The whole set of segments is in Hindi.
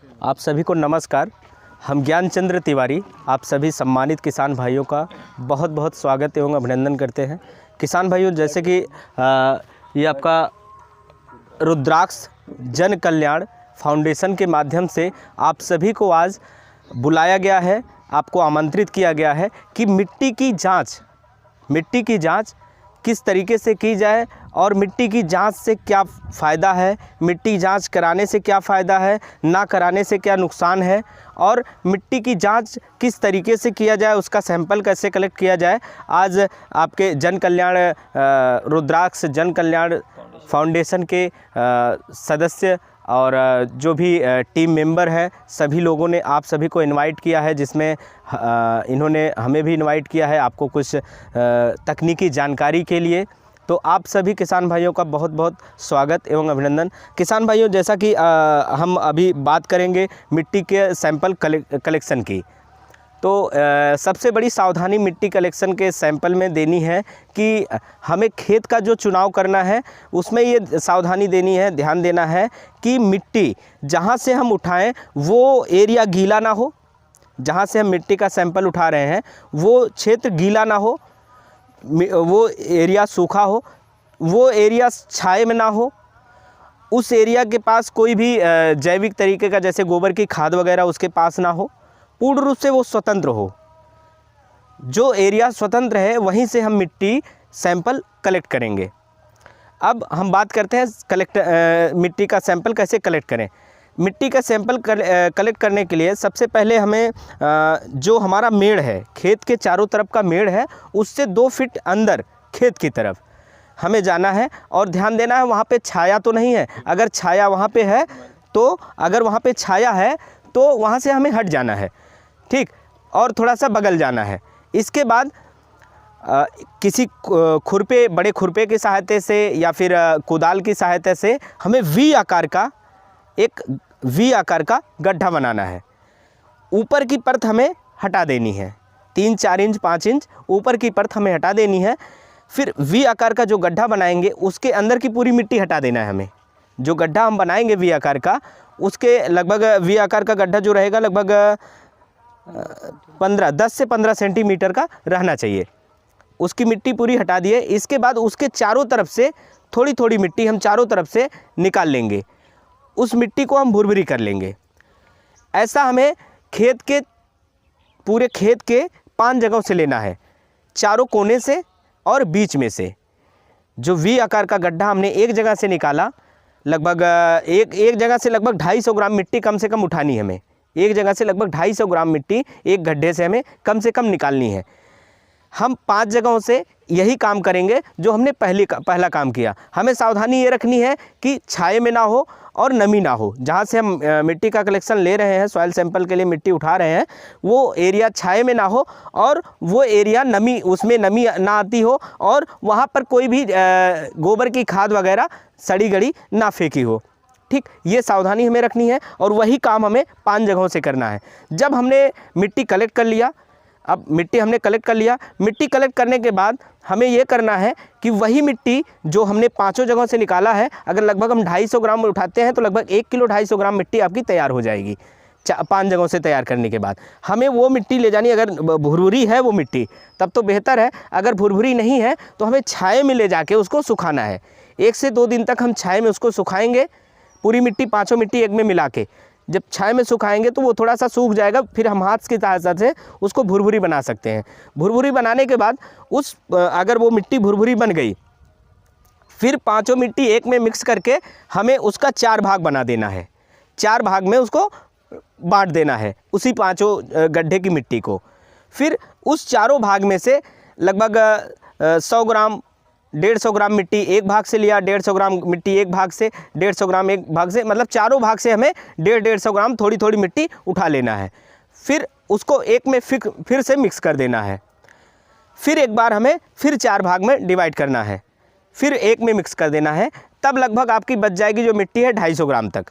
आप सभी को नमस्कार। हम ज्ञानचंद्र तिवारी आप सभी सम्मानित किसान भाइयों का बहुत बहुत स्वागत एवं अभिनंदन करते हैं। किसान भाइयों, जैसे कि ये आपका रुद्राक्ष जन कल्याण फाउंडेशन के माध्यम से आप सभी को आज बुलाया गया है, आपको आमंत्रित किया गया है कि मिट्टी की जांच किस तरीके से की जाए और मिट्टी की जांच से क्या फ़ायदा है, मिट्टी जांच कराने से क्या फ़ायदा है, ना कराने से क्या नुकसान है, और मिट्टी की जांच किस तरीके से किया जाए, उसका सैंपल कैसे कलेक्ट किया जाए। आज आपके जन कल्याण रुद्राक्ष जन कल्याण फाउंडेशन के सदस्य और जो भी टीम मेंबर है, सभी लोगों ने आप सभी को इनवाइट किया है, जिसमें इन्होंने हमें भी इनवाइट किया है आपको कुछ तकनीकी जानकारी के लिए। तो आप सभी किसान भाइयों का बहुत बहुत स्वागत एवं अभिनंदन। किसान भाइयों, जैसा कि हम अभी बात करेंगे मिट्टी के सैंपल कलेक्शन की, तो सबसे बड़ी सावधानी मिट्टी कलेक्शन के सैंपल में देनी है कि हमें खेत का जो चुनाव करना है उसमें ये सावधानी देनी है, ध्यान देना है कि मिट्टी जहाँ से हम उठाएं वो एरिया गीला ना हो। जहाँ से हम मिट्टी का सैंपल उठा रहे हैं वो क्षेत्र गीला ना हो, वो एरिया सूखा हो, वो एरिया छाए में ना हो, उस एरिया के पास कोई भी जैविक तरीके का जैसे गोबर की खाद वगैरह उसके पास ना हो, पूर्ण रूप से वो स्वतंत्र हो। जो एरिया स्वतंत्र है वहीं से हम मिट्टी सैंपल कलेक्ट करेंगे। अब हम बात करते हैं मिट्टी का सैंपल कैसे कलेक्ट करें। मिट्टी का सैंपल कलेक्ट करने के लिए सबसे पहले हमें जो हमारा मेड़ है, खेत के चारों तरफ का मेड़ है, उससे 2 फीट अंदर खेत की तरफ हमें जाना है और ध्यान देना है वहाँ पे छाया तो नहीं है। अगर छाया वहाँ पे है तो वहाँ से हमें हट जाना है, ठीक, और थोड़ा सा बगल जाना है। इसके बाद किसी बड़े खुरपे की सहायता से या फिर कुदाल की सहायता से हमें वी आकार का गड्ढा बनाना है। ऊपर की परत हमें हटा देनी है, 3, 4 इंच 5 इंच ऊपर की परत हमें हटा देनी है। फिर वी आकार का जो गड्ढा बनाएंगे उसके अंदर की पूरी मिट्टी हटा देना है हमें। जो गड्ढा हम बनाएंगे वी आकार का, उसके लगभग वी आकार का गड्ढा जो रहेगा लगभग 10 से 15 सेंटीमीटर का रहना चाहिए। उसकी मिट्टी पूरी हटा दिए। इसके बाद उसके चारों तरफ से थोड़ी थोड़ी मिट्टी हम चारों तरफ से निकाल लेंगे। उस मिट्टी को हम भुरभुरी कर लेंगे। ऐसा हमें पूरे खेत के 5 जगहों से लेना है, चारों कोने से और बीच में से। जो वी आकार का गड्ढा हमने एक जगह से निकाला, लगभग एक जगह से लगभग 250 ग्राम मिट्टी कम से कम उठानी है हमें। एक जगह से लगभग 250 ग्राम मिट्टी एक गड्ढे से हमें कम से कम निकालनी है। हम 5 जगहों से यही काम करेंगे जो हमने पहला काम किया। हमें सावधानी ये रखनी है कि छाये में ना हो और नमी ना हो। जहाँ से हम मिट्टी का कलेक्शन ले रहे हैं, सॉइल सैंपल के लिए मिट्टी उठा रहे हैं, वो एरिया छाये में ना हो और वो एरिया उसमें नमी ना आती हो और वहाँ पर कोई भी गोबर की खाद वगैरह सड़ी गड़ी ना फेंकी हो, ठीक। ये सावधानी हमें रखनी है और वही काम हमें 5 जगहों से करना है। जब हमने मिट्टी कलेक्ट कर लिया, मिट्टी कलेक्ट करने के बाद हमें ये करना है कि वही मिट्टी जो हमने 5 जगहों से निकाला है, अगर लगभग हम 250 ग्राम उठाते हैं तो लगभग 1 किलो 250 ग्राम मिट्टी आपकी तैयार हो जाएगी 5 जगहों से तैयार करने के बाद। हमें वो मिट्टी ले जानी, अगर भुरभुरी है वो मिट्टी तब तो बेहतर है, अगर भुरभुरी नहीं है तो हमें छाये में ले जाके उसको सुखाना है। 1 से 2 दिन तक हम छाये में उसको सुखाएंगे, पूरी मिट्टी 5 मिट्टी एक में मिला के। जब छाये में सुखाएंगे तो वो थोड़ा सा सूख जाएगा, फिर हम हाथ की सहायता से उसको भुरभुरी बना सकते हैं। भुरभुरी बनाने के बाद अगर वो मिट्टी भुरभुरी बन गई, फिर 5 मिट्टी एक में मिक्स करके हमें उसका 4 भाग बना देना है। 4 भाग में उसको बांट देना है उसी 5 गड्ढे की मिट्टी को। फिर उस चारों भाग में से लगभग 100 ग्राम 150 ग्राम मिट्टी एक भाग से लिया, 150 ग्राम मिट्टी एक भाग से, 150 ग्राम एक भाग से, मतलब चारों भाग से हमें 150 ग्राम थोड़ी थोड़ी मिट्टी उठा लेना है। फिर उसको एक में फिर से मिक्स कर देना है। फिर एक बार हमें फिर 4 भाग में डिवाइड करना है, फिर एक में मिक्स कर देना है। तब लगभग आपकी बच जाएगी जो मिट्टी है 250 ग्राम तक।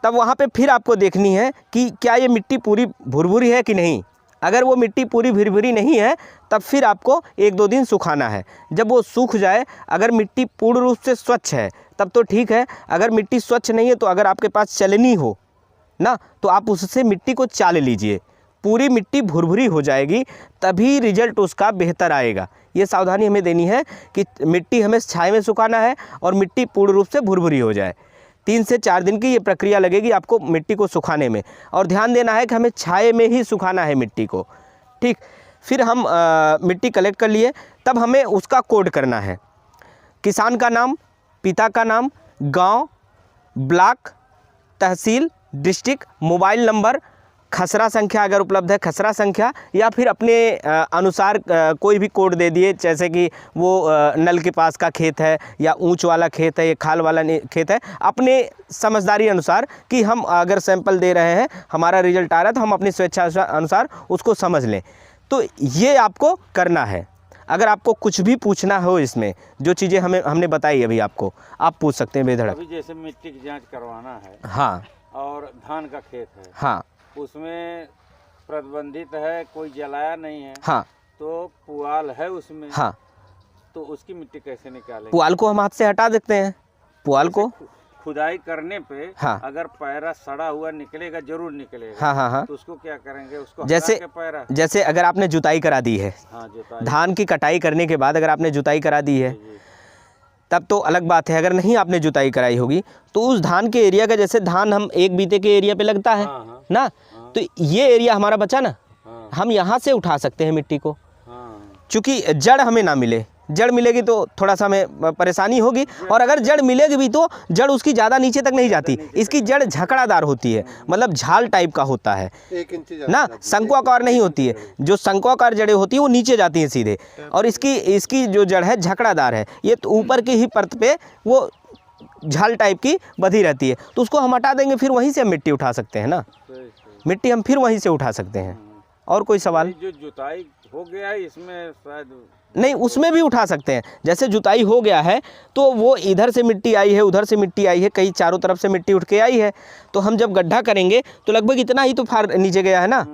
तब वहाँ पे फिर आपको देखनी है कि क्या ये मिट्टी पूरी भुरभुरी है कि नहीं। अगर वो मिट्टी पूरी भुरभुरी नहीं है तब फिर आपको 1-2 दिन सुखाना है। जब वो सूख जाए, अगर मिट्टी पूर्ण रूप से स्वच्छ है तब तो ठीक है। अगर मिट्टी स्वच्छ नहीं है तो अगर आपके पास चलनी हो ना, तो आप उससे मिट्टी को चाल लीजिए, पूरी मिट्टी भुरभुरी हो जाएगी, तभी रिजल्ट उसका बेहतर आएगा। ये सावधानी हमें देनी है कि मिट्टी हमें छाया में सुखाना है और मिट्टी पूर्ण रूप से भुरभुरी हो जाए। 3 से 4 दिन की ये प्रक्रिया लगेगी आपको मिट्टी को सुखाने में, और ध्यान देना है कि हमें छाये में ही सुखाना है मिट्टी को, ठीक। फिर हम मिट्टी कलेक्ट कर लिए, तब हमें उसका कोड करना है। किसान का नाम, पिता का नाम, गांव, ब्लॉक, तहसील, डिस्ट्रिक्ट, मोबाइल नंबर, खसरा संख्या अगर उपलब्ध है खसरा संख्या, या फिर अपने अनुसार कोई भी कोड दे दिए, जैसे कि वो नल के पास का खेत है या ऊंच वाला खेत है या खाल वाला खेत है, अपने समझदारी अनुसार कि हम अगर सैंपल दे रहे हैं, हमारा रिजल्ट आ रहा है तो हम अपनी स्वेच्छा अनुसार उसको समझ लें। तो ये आपको करना है। अगर आपको कुछ भी पूछना हो इसमें, जो चीज़ें हमने बताई अभी आपको, आप पूछ सकते हैं बेधड़क। अभी जैसे मिट्टी की जांच करवाना है, हाँ, और धान का खेत है, हाँ, उसमें प्रतिबंधित है, कोई जलाया नहीं है, हाँ, तो पुआल है उसमें, हाँ, तो उसकी मिट्टी कैसे निकालें? पुआल को हम हाथ से हटा देते हैं। पुआल को खुदाई करने पे हाँ, अगर पैरा सड़ा हुआ निकलेगा, जरूर निकलेगा। हाँ, हाँ, हाँ, तो उसको क्या करेंगे? उसको जैसे हटा के पैरा, जैसे अगर आपने जुताई करा दी है, हाँ, जुताई, धान की कटाई करने के बाद अगर आपने जुताई करा दी है, जी, तब तो अलग बात है। अगर नहीं आपने जुताई कराई होगी तो उस धान के एरिया का, जैसे धान हम एक बीते के एरिया पे लगता है हाँ, हाँ, ना, हाँ, तो ये एरिया हमारा बचा ना, हाँ, हम यहाँ से उठा सकते हैं मिट्टी को। हाँ, चूँकि जड़ हमें ना मिले, जड़ मिलेगी तो थोड़ा सा हमें परेशानी होगी, और अगर जड़ मिलेगी भी तो जड़ उसकी ज़्यादा नीचे तक नहीं जाती, इसकी जड़ झकड़ादार होती है, मतलब झाल टाइप का होता है 1 इंच ना, शंक्वाकार नहीं होती है। जो शंक्वाकार जड़ें होती हैं वो नीचे जाती हैं सीधे, और इसकी जो जड़ है झकड़ादार है, ये तो ऊपर की ही परत पे वो झाल टाइप की बधी रहती है, तो उसको हम हटा देंगे, फिर वहीं से हम मिट्टी उठा सकते हैं ना, मिट्टी हम फिर वहीं से उठा सकते हैं। और कोई सवाल? जो जुताई हो गया है इसमें शायद नहीं, उसमें भी उठा सकते हैं। जैसे जुताई हो गया है तो वो इधर से मिट्टी आई है, उधर से मिट्टी आई है, कई चारों तरफ से मिट्टी उठ के आई है, तो हम जब गड्ढा करेंगे तो लगभग इतना ही तो फार नीचे गया है ना,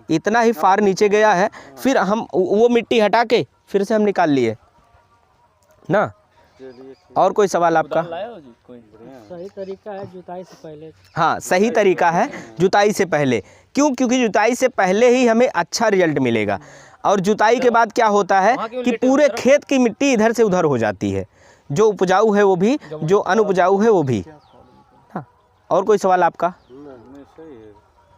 इतना ही फार नीचे गया है, फिर हम वो मिट्टी हटा के फिर से हम निकाल लिए ना। और कोई सवाल आपका? सही तरीका है जुताई से पहले। हाँ, सही तरीका है जुताई से पहले। क्यों? क्योंकि जुताई से पहले ही हमें अच्छा रिजल्ट मिलेगा, और जुताई के बाद क्या होता है कि पूरे खेत की मिट्टी इधर से उधर हो जाती है, जो उपजाऊ है वो भी, जो अनुपजाऊ है वो भी। हाँ, और कोई सवाल आपका? सही है,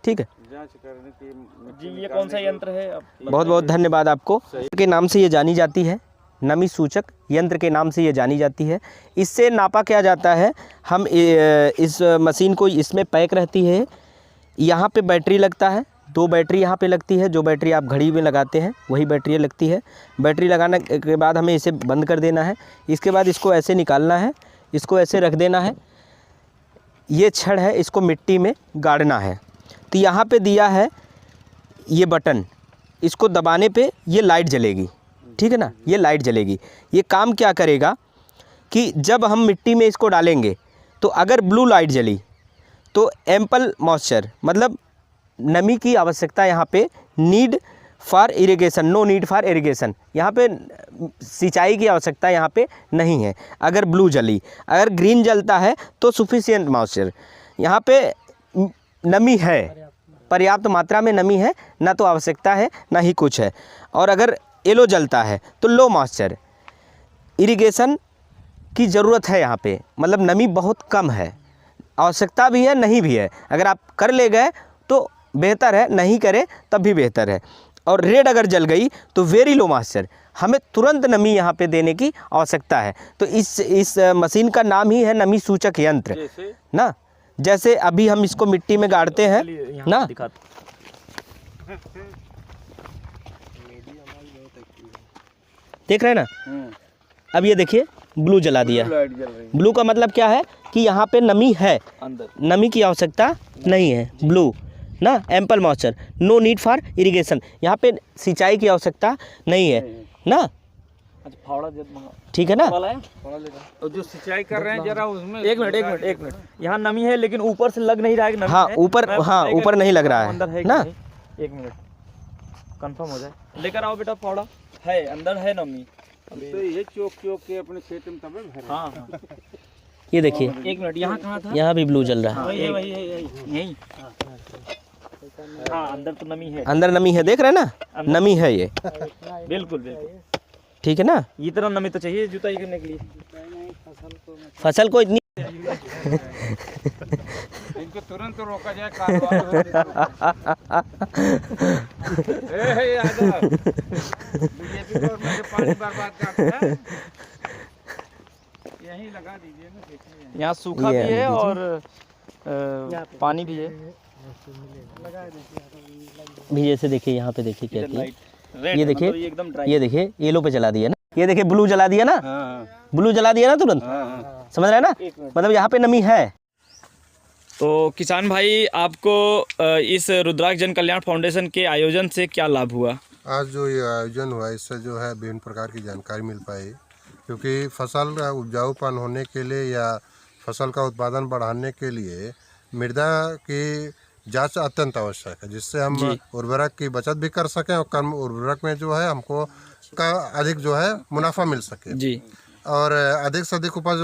ठीक है जांच करने की। जी, ये कौन सा यंत्र है? बहुत बहुत धन्यवाद आपको। के नाम से ये जानी जाती है, नमी सूचक यंत्र के नाम से ये जानी जाती है। इससे नापा क्या जाता है, हम इस मशीन को इसमें पैक रहती है, यहाँ पे बैटरी लगता है, 2 बैटरी यहाँ पे लगती है, जो बैटरी आप घड़ी में लगाते हैं वही बैटरी लगती है। बैटरी लगाने के बाद हमें इसे बंद कर देना है, इसके बाद इसको ऐसे निकालना है, इसको ऐसे रख देना है, ये छड़ है, इसको मिट्टी में गाड़ना है। तो यहाँ पे दिया है ये बटन, इसको दबाने पे ये लाइट जलेगी, ठीक है ना, ये लाइट जलेगी। ये काम क्या करेगा कि जब हम मिट्टी में इसको डालेंगे तो अगर ब्लू लाइट जली तो एम्पल मॉइस्चर, मतलब नमी की आवश्यकता यहाँ पे, need for irrigation, no need for irrigation, यहाँ पे सिंचाई की आवश्यकता यहाँ पे नहीं है। अगर ब्लू जली, अगर ग्रीन जलता है तो सफिशिएंट मॉइस्चर, यहाँ पे नमी है, पर्याप्त मात्रा में नमी है, ना तो आवश्यकता है ना ही कुछ है। और अगर येलो जलता है तो लो मॉइस्चर, इरिगेशन की ज़रूरत है यहाँ पे, मतलब नमी बहुत कम है, आवश्यकता भी है नहीं भी है। अगर आप कर ले गए तो बेहतर है, नहीं करें तब भी बेहतर है। और रेड अगर जल गई तो वेरी लो मॉइस्चर, हमें तुरंत नमी यहाँ पे देने की आवश्यकता है। तो इस मशीन का नाम ही है नमी सूचक यंत्र ना। जैसे अभी हम इसको मिट्टी में गाड़ते हैं ना, देख रहे हैं ना, अब ये देखिए ब्लू जला दिया। ब्लू का मतलब क्या है कि यहाँ पे नमी है, अंदर नमी की आवश्यकता नहीं है, ब्लू ना, ample moisture, no need for irrigation, यहाँ पे सिंचाई की आवश्यकता नहीं है ना। अच्छा, फावड़ा दे दो, ठीक है ना। और जो सिंचाई कर रहे हैं जरा उसमें एक मिनट, यहाँ नमी है लेकिन ऊपर से लग नहीं रहा है कि नमी हाँ, है। ऊपर, हाँ, ऊपर नहीं लग रहा है अंदर है ना। एक मिनट कंफर्म हो जाए, लेकर आओ बेटा, फावड़ा है, अंदर है नमी। तो ये चौक के अपने खेत में तब भरे। हाँ, ये देखिए, एक मिनट, यहाँ कहाँ था? यहाँ भी ब्लू जल रहा है। हाँ, यही। हाँ, अंदर तो नमी है। अंदर नमी है, देख रहे हैं ना, नमी है ये। बिल्कुल बिल्कुल। ठीक है ना, इतना नमी तो चाहिए जुताई करने के लिए। फसल को इतनी इनको तुरंत रोका जाए कार्रवाई बीजेपी गवर्नमेंट पानी बर्बाद करता है, यहीं लगा दीजिए ना, देखिए यहाँ सूखा भी है और पानी भी है। भी जैसे देखिए यहाँ पे देखिए क्या किया, रेड, ये देखिए, मतलब ये एकदम ड्राई। ये देखिए येलो पे जला दिया ना, ये देखिए ब्लू जला दिया ना, ब्लू जला दिया ना तुरंत, समझ रहे हैं ना, मतलब यहाँ पे नमी है। तो किसान भाई, आपको इस रुद्राक्ष जन कल्याण फाउंडेशन के आयोजन से क्या लाभ हुआ? आज जो ये आयोजन हुआ इससे जो है विभिन्न प्रकार की जानकारी मिल पाई, क्योंकि फसल का उपजाऊपन होने के लिए या फसल का उत्पादन बढ़ाने के लिए मृदा की जांच अत्यंत आवश्यक है, जिससे हम उर्वरक की बचत भी कर सकें और कम उर्वरक में जो है हमको का अधिक जो है मुनाफा मिल सके जी। और अधिक से अधिक उपज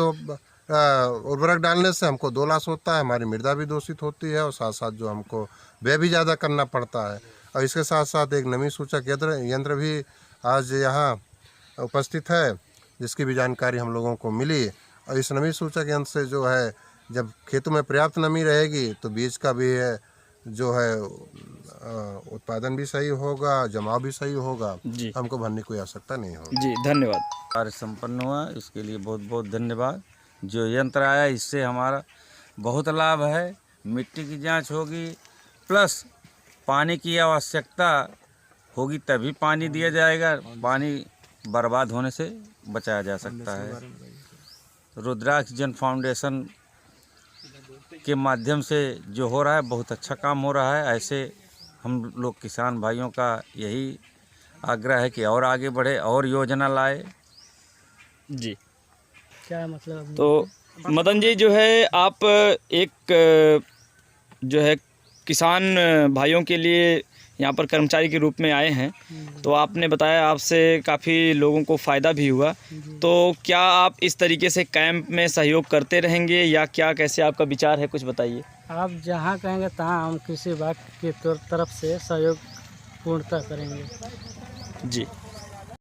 उर्वरक डालने से हमको दो लाभ होता है, हमारी मृदा भी दूषित होती है और साथ साथ जो हमको व्यय भी ज़्यादा करना पड़ता है। और इसके साथ साथ एक नमी सूचक यंत्र भी आज यहाँ उपस्थित है, जिसकी भी जानकारी हम लोगों को मिली। और इस नमी सूचक यंत्र से जो है जब खेतों में पर्याप्त नमी रहेगी तो बीज का भी है जो है उत्पादन भी सही होगा, जमाव भी सही होगा, हमको भरने की कोई आवश्यकता नहीं होगी। जी, धन्यवाद। कार्य संपन्न हुआ, इसके लिए बहुत बहुत धन्यवाद। जो यंत्र आया इससे हमारा बहुत लाभ है, मिट्टी की जांच होगी, प्लस पानी की आवश्यकता होगी तभी पानी दिया जाएगा, पानी बर्बाद होने से बचाया जा सकता है। रुद्राक्ष जन फाउंडेशन के माध्यम से जो हो रहा है बहुत अच्छा काम हो रहा है। ऐसे हम लोग किसान भाइयों का यही आग्रह है कि और आगे बढ़े और योजना लाए। जी, क्या मतलब? तो मदन जी, जो है आप एक जो है किसान भाइयों के लिए यहाँ पर कर्मचारी के रूप में आए हैं, तो आपने बताया आपसे काफ़ी लोगों को फ़ायदा भी हुआ, तो क्या आप इस तरीके से कैंप में सहयोग करते रहेंगे या क्या, कैसे आपका विचार है, कुछ बताइए। आप जहाँ कहेंगे तहाँ हम किसी बात की तरफ से सहयोग पूर्णतः करेंगे। जी।